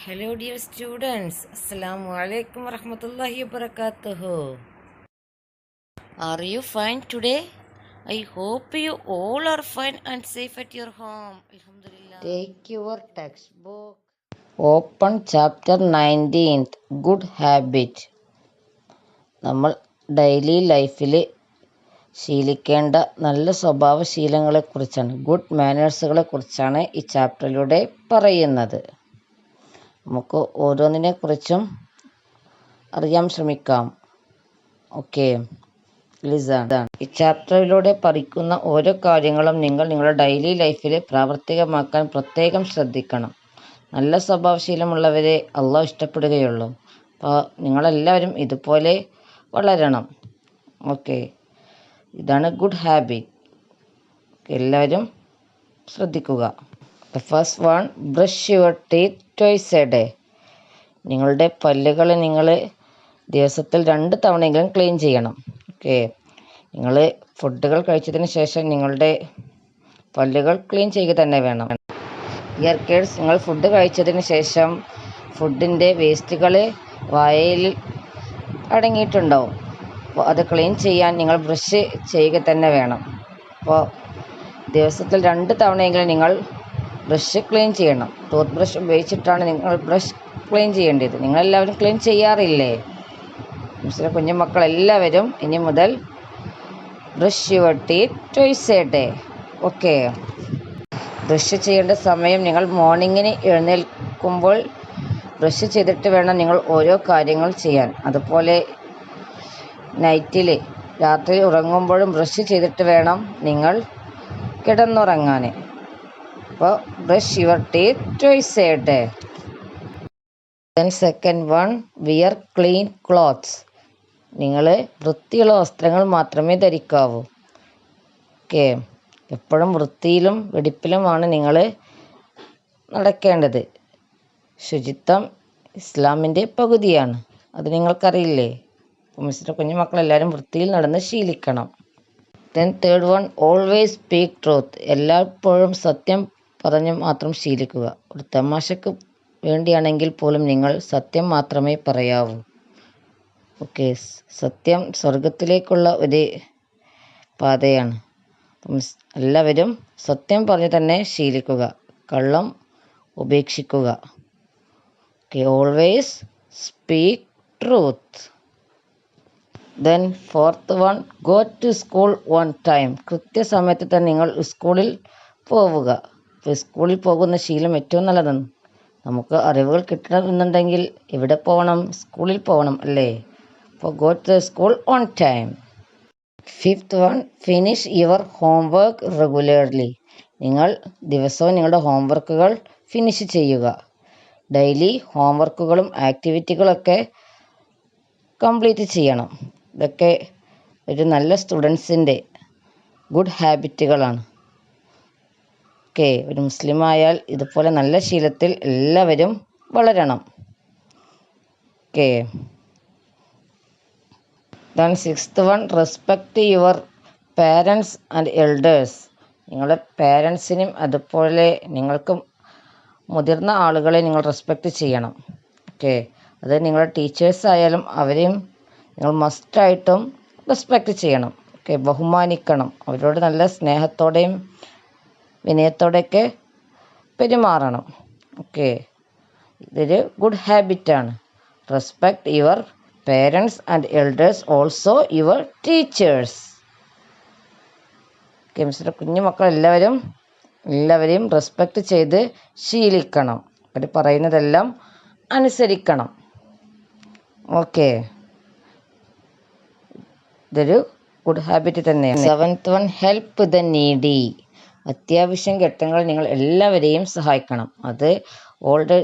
Hello dear students, Assalamu alaikum warahmatullahi wabarakatuh. Are you fine today? I hope you all are fine and safe at your home. Alhamdulillah. Take your textbook. Open chapter 19th. Good habit. നമ്മൾ daily ലൈഫിൽ ശീലിക്കേണ്ട നല്ല സ്വഭാവശീലങ്ങളെക്കുറിച്ചാണ്, good മാനേഴ്സുകളെ കുറിച്ചാണ് ഈ ചാപ്റ്ററിലൂടെ പറയുന്നത്. നമുക്ക് ഓരോന്നിനെക്കുറിച്ചും അറിയാൻ ശ്രമിക്കാം. Okay, listen. ഈ ചാപ്റ്ററിലൂടെ പഠിക്കുന്ന ഓരോ കാര്യങ്ങളും നിങ്ങൾ നിങ്ങളുടെ ഡെയിലി ലൈഫിൽ പ്രാവർത്തികമാക്കാൻ പ്രത്യേകം ശ്രദ്ധിക്കണം. നല്ല സ്വഭാവശീലമുള്ളവരെ അള്ളാഹു ഇഷ്ടപ്പെടുകയുള്ളൂ. അപ്പോൾ നിങ്ങളെല്ലാവരും ഇതുപോലെ വളരണം. ഓക്കെ, ഇതാണ് ഗുഡ് ഹാബിറ്റ്. എല്ലാവരും ശ്രദ്ധിക്കുക. The first one, brush your teeth twice a day. നിങ്ങളുടെ പല്ലുകൾ നിങ്ങൾ ദിവസത്തിൽ 2 തവണയെങ്കിലും ക്ലീൻ ചെയ്യണം. ഓക്കെ, നിങ്ങൾ ഫുഡുകൾ കഴിച്ചതിന് ശേഷം നിങ്ങളുടെ പല്ലുകൾ ക്ലീൻ ചെയ്യുക തന്നെ വേണം. ഡിയർ കിഡ്സ്, നിങ്ങൾ ഫുഡ് കഴിച്ചതിന് ശേഷം ഫുഡിൻ്റെ വേസ്റ്റുകൾ വായയിൽ അടങ്ങിയിട്ടുണ്ടാവും. അപ്പോൾ അത് ക്ലീൻ ചെയ്യാൻ നിങ്ങൾ ബ്രഷ് ചെയ്യുക തന്നെ വേണം. അപ്പോൾ ദിവസത്തിൽ 2 തവണയെങ്കിലും നിങ്ങൾ ബ്രഷ് ക്ലീൻ ചെയ്യണം. ടൂത്ത് ബ്രഷ് ഉപയോഗിച്ചിട്ടാണ് നിങ്ങൾ ബ്രഷ് ക്ലീൻ ചെയ്യേണ്ടത്. നിങ്ങളെല്ലാവരും ക്ലീൻ ചെയ്യാറില്ലേ? മിസ്റ്റർ കുഞ്ഞുമക്കളെല്ലാവരും ഇനി മുതൽ brush your teeth twice a day. Okay, brush ചെയ്യേണ്ട സമയം നിങ്ങൾ മോർണിംഗിന് എഴുന്നേൽക്കുമ്പോൾ ബ്രഷ് ചെയ്തിട്ട് വേണം നിങ്ങൾ ഓരോ കാര്യങ്ങൾ ചെയ്യാൻ. അതുപോലെ നൈറ്റിൽ രാത്രി ഉറങ്ങുമ്പോഴും ബ്രഷ് ചെയ്തിട്ട് വേണം നിങ്ങൾ കിടന്നുറങ്ങാൻ. അപ്പോൾ brush your teeth twice a day. Then second one, wear clean clothes. നിങ്ങൾ വൃത്തിയുള്ള വസ്ത്രങ്ങൾ മാത്രമേ ധരിക്കാവൂ. ഓക്കെ, എപ്പോഴും വൃത്തിയിലും വെടിപ്പിലുമാണ് നിങ്ങൾ നടക്കേണ്ടത്. ശുചിത്വം ഇസ്ലാമിൻ്റെ പകുതിയാണ്. അത് നിങ്ങൾക്കറിയില്ലേ? അപ്പോൾ മിസ്റ്റർ കുഞ്ഞുമക്കളെല്ലാവരും വൃത്തിയിൽ നടന്ന് ശീലിക്കണം. Then third one, always speak truth. എല്ലായ്പ്പോഴും സത്യം പറഞ്ഞ് മാത്രം ശീലിക്കുക. ഒരു തമാശക്ക് വേണ്ടിയാണെങ്കിൽ പോലും നിങ്ങൾ സത്യം മാത്രമേ പറയാവൂ. ഓക്കെ, സത്യം സ്വർഗത്തിലേക്കുള്ള ഒരു പാതയാണ്. എല്ലാവരും സത്യം പറഞ്ഞ് തന്നെ ശീലിക്കുക, കള്ളം ഉപേക്ഷിക്കുക. Okay, always speak truth. Then fourth one, go to school on time. കൃത്യസമയത്ത് തന്നെ നിങ്ങൾ സ്കൂളിൽ പോവുക. ഇപ്പോൾ സ്കൂളിൽ പോകുന്ന ശീലം ഏറ്റവും നല്ലതാണ്. നമുക്ക് അറിവുകൾ കിട്ടണമെന്നുണ്ടെങ്കിൽ എവിടെ പോകണം? സ്കൂളിൽ പോകണം അല്ലേ? അപ്പോൾ go to the school on time. Fifth one, finish your homework regularly. നിങ്ങൾ ദിവസവും നിങ്ങളുടെ ഹോംവർക്കുകൾ ഫിനിഷ് ചെയ്യുക. ഡെയിലി ഹോംവർക്കുകളും ആക്ടിവിറ്റികളൊക്കെ കംപ്ലീറ്റ് ചെയ്യണം. ഇതൊക്കെ ഒരു നല്ല സ്റ്റുഡൻസിൻ്റെ ഗുഡ് ഹാബിറ്റുകളാണ്. ഓക്കെ, ഒരു മുസ്ലിം ആയാൽ ഇതുപോലെ നല്ല ശീലത്തിൽ എല്ലാവരും വളരണം. Okay, then sixth one, respect your parents and elders. നിങ്ങളുടെ പാരൻസിനും അതുപോലെ നിങ്ങൾക്ക് മുതിർന്ന ആളുകളെ നിങ്ങൾ റെസ്പെക്റ്റ് ചെയ്യണം. ഓക്കെ, അത് നിങ്ങളുടെ ടീച്ചേഴ്സ് ആയാലും അവരെയും നിങ്ങൾ മസ്റ്റായിട്ടും റെസ്പെക്റ്റ് ചെയ്യണം. ഓക്കെ, ബഹുമാനിക്കണം. അവരോട് നല്ല സ്നേഹത്തോടെയും വിനയത്തോടെയൊക്കെ പെരുമാറണം. ഓക്കെ, ഇതൊരു ഗുഡ് ഹാബിറ്റാണ്. Respect your parents and elders, also your teachers. Okay, mister കുഞ്ഞുമക്കൾ എല്ലാവരെയും റെസ്പെക്റ്റ് ചെയ്ത് ശീലിക്കണം. അവർ പറയുന്നതെല്ലാം അനുസരിക്കണം. ഓക്കെ, ഇതൊരു ഗുഡ് ഹാബിറ്റ് തന്നെയാണ്. Seventh one, help the needy. അത്യാവശ്യം ഘട്ടങ്ങൾ നിങ്ങൾ എല്ലാവരെയും സഹായിക്കണം. അത് ഓൾഡ്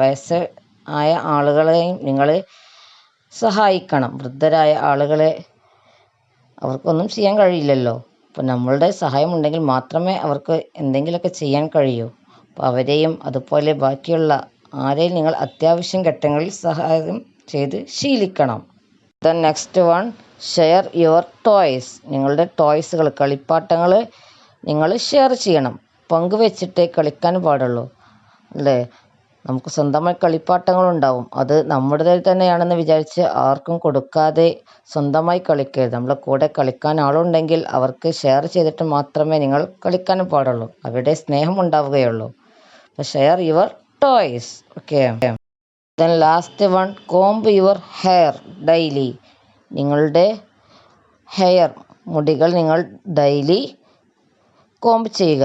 വയസ്സ് ആയ ആളുകളെയും നിങ്ങൾ സഹായിക്കണം. വൃദ്ധരായ ആളുകളെ അവർക്കൊന്നും ചെയ്യാൻ കഴിയില്ലല്ലോ. അപ്പോൾ നമ്മളുടെ സഹായം ഉണ്ടെങ്കിൽ മാത്രമേ അവർക്ക് എന്തെങ്കിലുമൊക്കെ ചെയ്യാൻ കഴിയൂ. അപ്പോൾ അവരെയും അതുപോലെ ബാക്കിയുള്ള ആരെയും നിങ്ങൾ അത്യാവശ്യം ഘട്ടങ്ങളിൽ സഹായം ചെയ്ത് ശീലിക്കണം. Then next one, share your toys. നിങ്ങളുടെ ടോയ്സുകൾ, കളിപ്പാട്ടങ്ങൾ നിങ്ങൾ ഷെയർ ചെയ്യണം. പങ്കുവെച്ചിട്ടേ കളിക്കാൻ പാടുള്ളൂ അല്ലേ? നമുക്ക് സ്വന്തമായി കളിപ്പാട്ടങ്ങളുണ്ടാവും. അത് നമ്മുടേതിൽ തന്നെയാണെന്ന് വിചാരിച്ച് ആർക്കും കൊടുക്കാതെ സ്വന്തമായി കളിക്കരുത്. നമ്മളെ കൂടെ കളിക്കാൻ ആളുണ്ടെങ്കിൽ അവർക്ക് ഷെയർ ചെയ്തിട്ട് മാത്രമേ നിങ്ങൾ കളിക്കാൻ പാടുള്ളൂ. അവിടെ സ്നേഹം ഉണ്ടാവുകയുള്ളൂ. അപ്പോൾ share your toys. Okay. Then last one, comb your hair daily. നിങ്ങളുടെ ഹെയർ, മുടികൾ നിങ്ങൾ ഡെയിലി കോംബ് ചെയ്യുക.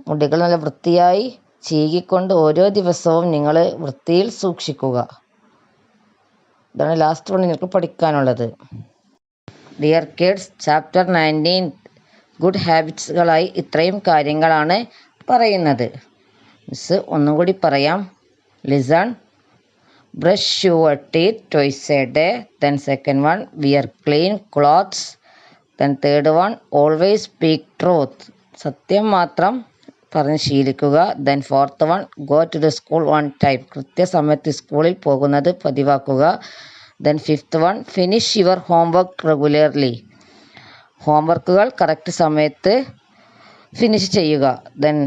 മുടികൾ നല്ല വൃത്തിയായി ചീകിക്കൊണ്ട് ഓരോ ദിവസവും നിങ്ങൾ വൃത്തിയിൽ സൂക്ഷിക്കുക. ഇതാണ് ലാസ്റ്റ് വൺ നിങ്ങൾക്ക് പഠിക്കാനുള്ളത്. ഡിയർ കിഡ്സ്, ചാപ്റ്റർ 19 ഗുഡ് ഹാബിറ്റ്സുകളായി ഇത്രയും കാര്യങ്ങളാണ് പറയുന്നത്. മിസ് ഒന്നും കൂടി പറയാം. Listen, brush your teeth twice a day. Then second one, wear clean clothes. Then third one, always speak truth. സത്യം മാത്രം പറഞ്ഞ് ശീലിക്കുക. Then fourth one, go to the school on time. കൃത്യസമയത്ത് സ്കൂളിൽ പോകുന്നത് പതിവാക്കുക. Then fifth one, finish your homework regularly. ഹോംവർക്കുകൾ correct സമയത്ത് ഫിനിഷ് ചെയ്യുക. Then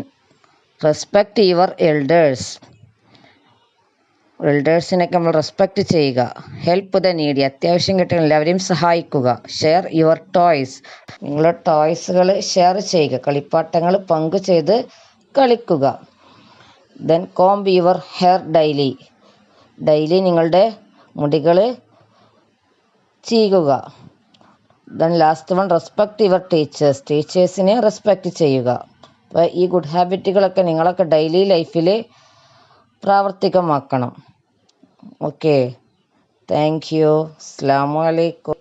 respect your elders. എൽഡേഴ്സിനൊക്കെ നമ്മൾ റെസ്പെക്റ്റ് ചെയ്യുക. Help the needy. അത്യാവശ്യം കിട്ടുന്ന എല്ലാവരെയും സഹായിക്കുക. Share your toys. നിങ്ങളുടെ ടോയ്സുകൾ ഷെയർ ചെയ്യുക. കളിപ്പാട്ടങ്ങൾ പങ്കു ചെയ്ത് കളിക്കുക. Then comb your hair daily. Daily നിങ്ങളുടെ മുടികൾ ചീകുക. Then last one, respect your teachers. ടീച്ചേഴ്സിനെ റെസ്പെക്റ്റ് ചെയ്യുക. അപ്പോൾ ഈ ഗുഡ് ഹാബിറ്റുകളൊക്കെ നിങ്ങളൊക്കെ ഡെയിലി ലൈഫിൽ പ്രാവർത്തികമാക്കണം. Okay, thank you. അസ്സലാമു അലൈക്കും.